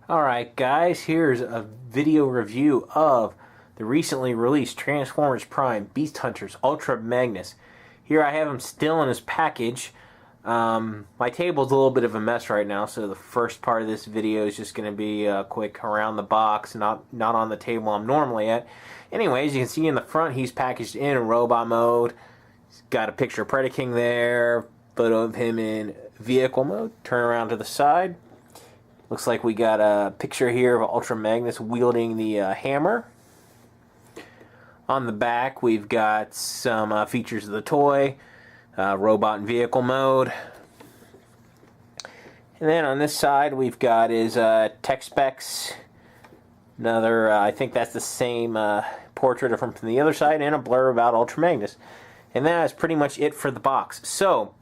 Alright guys, here's a video review of the recently released Transformers Prime Beast Hunters Ultra Magnus. Here I have him still in his package. My table's a little bit of a mess right now, so the first part of this video is just going to be quick around the box, not on the table I'm normally at. Anyways, you can see in the front he's packaged in robot mode. He's got a picture of Predaking there, photo of him in vehicle mode. Turn around to the side. Looks like we got a picture here of Ultra Magnus wielding the hammer. On the back we've got some features of the toy, robot and vehicle mode. And then on this side we've got his tech specs. Another, I think that's the same portrait from the other side, and a blur about Ultra Magnus. And that is pretty much it for the box. So,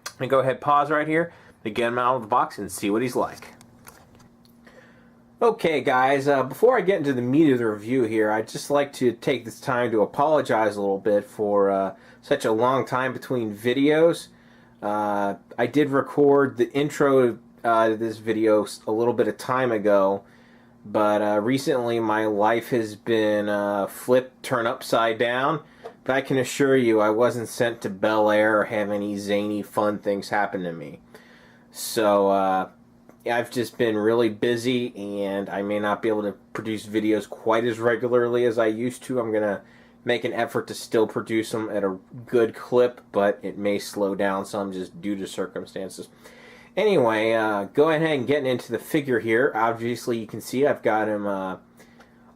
I'm going to go ahead and pause right here to get him out of the box and see what he's like. Okay guys, before I get into the meat of the review here, I'd just like to take this time to apologize a little bit for such a long time between videos. I did record the intro to this video a little bit of time ago, but recently my life has been turned upside down. But I can assure you I wasn't sent to Bel Air or have any zany fun things happen to me. So I've just been really busy, and I may not be able to produce videos quite as regularly as I used to. I'm going to make an effort to still produce them at a good clip, but it may slow down some just due to circumstances. Anyway, go ahead and get into the figure here. Obviously, you can see I've got him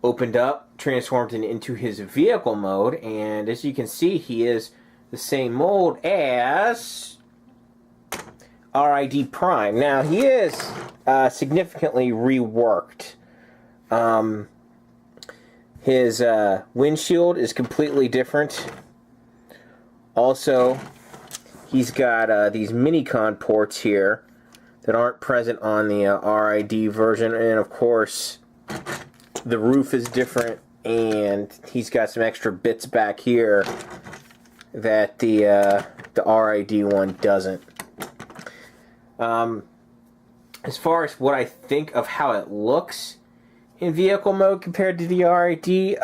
opened up, transformed into his vehicle mode, and as you can see, he is the same mold as RID Prime. Now, he is significantly reworked. His windshield is completely different. Also, he's got these mini-con ports here that aren't present on the RID version, and of course, the roof is different, and he's got some extra bits back here that the RID one doesn't. As far as what I think of how it looks in vehicle mode compared to the RID,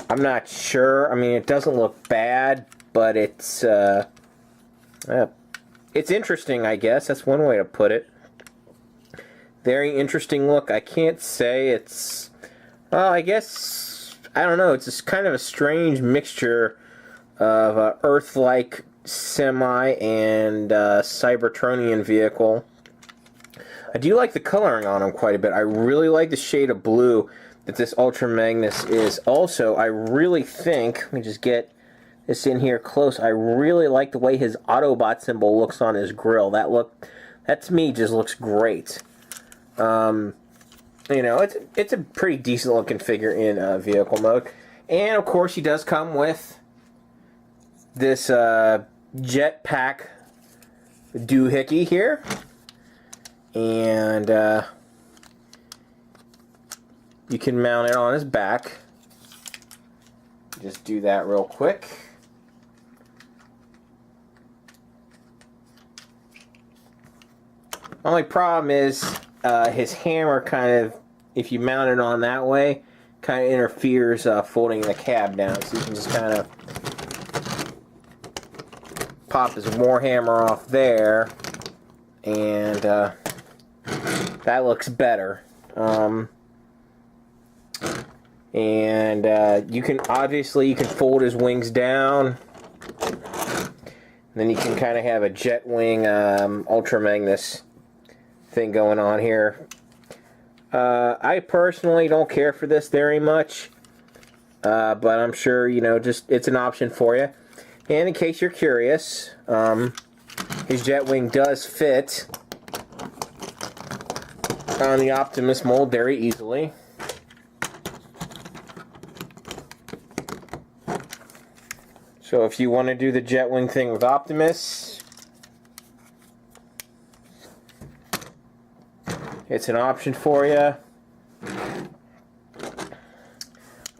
I'm not sure. I mean, it doesn't look bad, but it's interesting, I guess. That's one way to put it. Very interesting look. I can't say it's, well, I guess, I don't know. It's just kind of a strange mixture of Earth-like semi and Cybertronian vehicle. I do like the coloring on him quite a bit. I really like the shade of blue that this Ultra Magnus is. Also, I really think, let me just get this in here close, I really like the way his Autobot symbol looks on his grill. That to me just looks great. You know, it's a pretty decent looking figure in vehicle mode. And of course he does come with this jetpack doohickey here, and you can mount it on his back. Just do that real quick. Only problem is his hammer kind of, if you mount it on that way, kind of interferes folding the cab down, so you can just kind of pop his warhammer off there, and that looks better. And you can fold his wings down, and then you can kind of have a jet wing Ultra Magnus thing going on here. I personally don't care for this very much, but I'm sure, you know, just it's an option for you. And in case you're curious, his jet wing does fit on the Optimus mold very easily. So if you want to do the jet wing thing with Optimus, it's an option for you.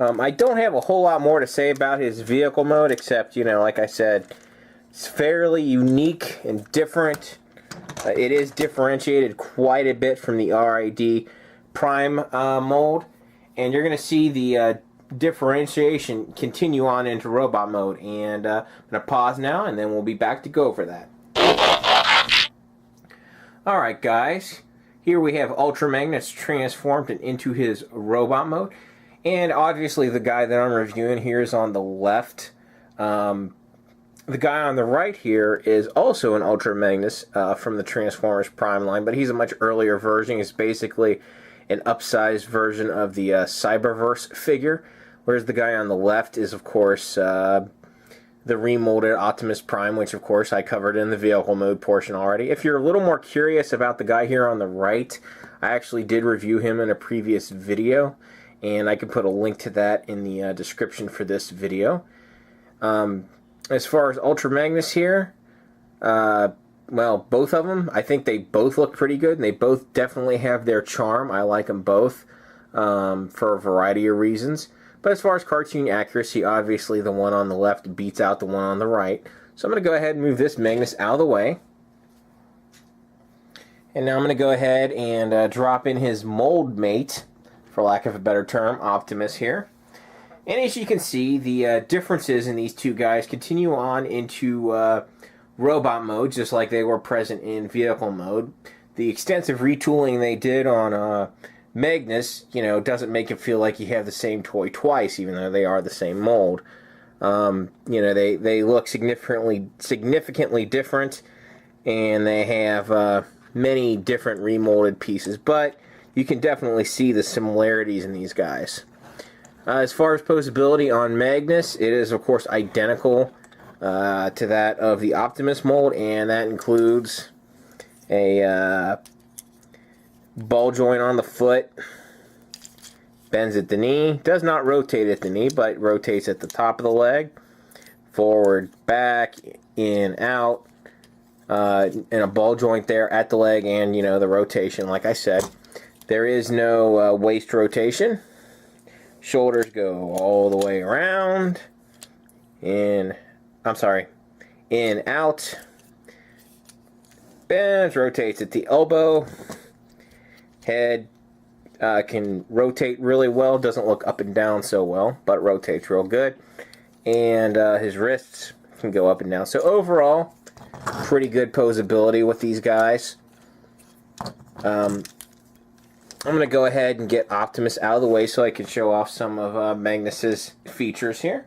I don't have a whole lot more to say about his vehicle mode, except, you know, like I said, it's fairly unique and different. It is differentiated quite a bit from the RID Prime mold, and you're going to see the differentiation continue on into robot mode. And I'm going to pause now, and then we'll be back to go for that. Alright guys, here we have Ultra Magnus transformed into his robot mode, and obviously the guy that I'm reviewing here is on the left. The guy on the right here is also an Ultra Magnus from the Transformers Prime line, but he's a much earlier version. It's basically an upsized version of the Cyberverse figure, whereas the guy on the left is, of course, the remolded Optimus Prime, which, of course, I covered in the vehicle mode portion already. If you're a little more curious about the guy here on the right, I actually did review him in a previous video, and I can put a link to that in the description for this video. As far as Ultra Magnus here, well, both of them, I think they both look pretty good, and they both definitely have their charm. I like them both for a variety of reasons. But as far as cartoon accuracy, obviously the one on the left beats out the one on the right. So I'm going to go ahead and move this Magnus out of the way. And now I'm going to go ahead and drop in his mold mate, for lack of a better term, Optimus here. And as you can see, the differences in these two guys continue on into robot mode, just like they were present in vehicle mode. The extensive retooling they did on Magnus, you know, doesn't make it feel like you have the same toy twice, even though they are the same mold. You know, they look significantly different, and they have many different remolded pieces, but you can definitely see the similarities in these guys. As far as posability on Magnus, it is, of course, identical to that of the Optimus mold, and that includes a ball joint on the foot, bends at the knee, does not rotate at the knee, but rotates at the top of the leg, forward, back, in, out, and a ball joint there at the leg, and, you know, the rotation, like I said. There is no waist rotation. Shoulders go all the way around, in, out, bends, rotates at the elbow. Head can rotate really well, doesn't look up and down so well, but rotates real good. And his wrists can go up and down. So overall, pretty good posability with these guys. I'm going to go ahead and get Optimus out of the way so I can show off some of Magnus's features here.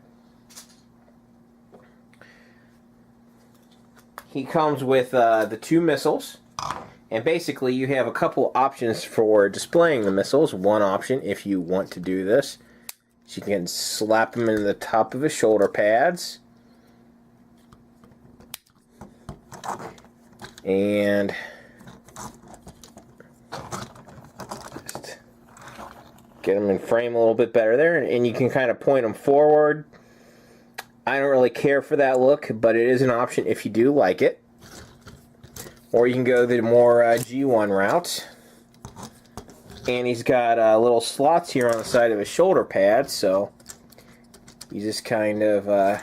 He comes with the two missiles. And basically, you have a couple options for displaying the missiles. One option, if you want to do this, is you can slap them into the top of his shoulder pads. And just get them in frame a little bit better there. And you can kind of point them forward. I don't really care for that look, but it is an option if you do like it. Or you can go the more G1 route. And he's got little slots here on the side of his shoulder pad, so you just kind of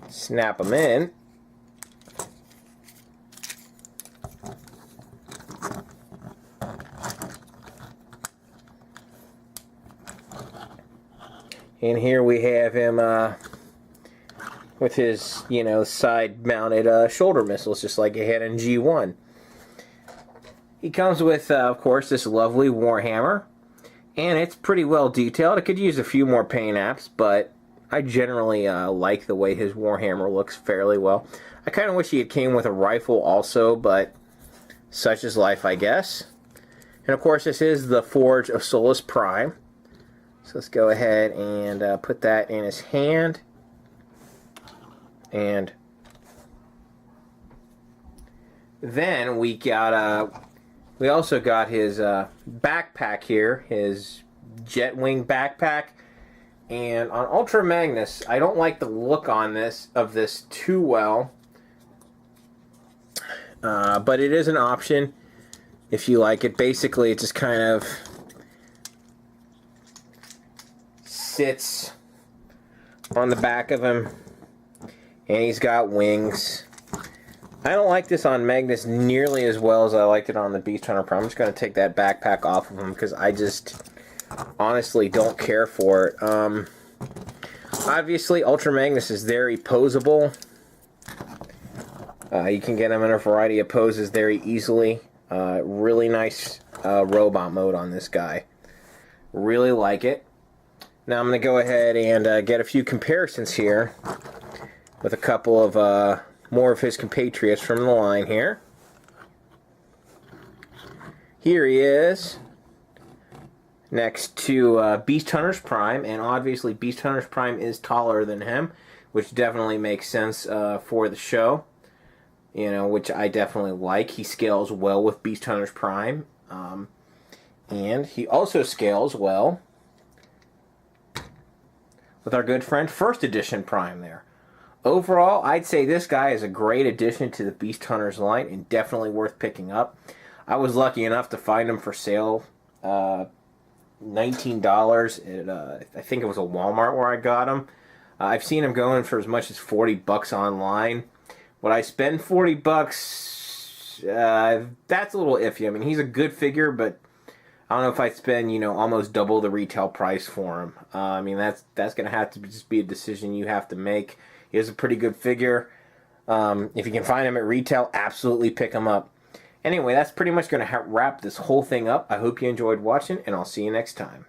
snap them in. And here we have him with his, you know, side-mounted shoulder missiles, just like he had in G1. He comes with, of course, this lovely Warhammer, and it's pretty well detailed. It could use a few more paint apps, but I generally like the way his Warhammer looks fairly well. I kind of wish he had came with a rifle also, but such is life, I guess. And of course, this is the Forge of Solus Prime. So let's go ahead and put that in his hand. And then we also got his backpack here, his Jetwing backpack. And on Ultra Magnus, I don't like the look on this too well, but it is an option if you like it. Basically, it just kind of sits on the back of him And he's got wings. I don't like this on Magnus nearly as well as I liked it on the Beast Hunter Prime. I'm just going to take that backpack off of him because I just honestly don't care for it. Obviously, Ultra Magnus is very posable. You can get him in a variety of poses very easily. Really nice robot mode on this guy. Really like it. Now I'm going to go ahead and get a few comparisons here with a couple of more of his compatriots from the line here. Here he is next to Beast Hunters Prime, and obviously Beast Hunters Prime is taller than him, which definitely makes sense for the show. You know, which I definitely like. He scales well with Beast Hunters Prime. And he also scales well with our good friend First Edition Prime there. Overall, I'd say this guy is a great addition to the Beast Hunters line and definitely worth picking up. I was lucky enough to find him for sale, $19 at, I think it was a Walmart where I got him. I've seen him going for as much as $40 online. Would I spend $40? That's a little iffy. I mean, he's a good figure, but I don't know if I'd spend, you know, almost double the retail price for him. I mean, that's going to have to just be a decision you have to make. He is a pretty good figure. If you can find him at retail, absolutely pick him up. Anyway, that's pretty much going to wrap this whole thing up. I hope you enjoyed watching, and I'll see you next time.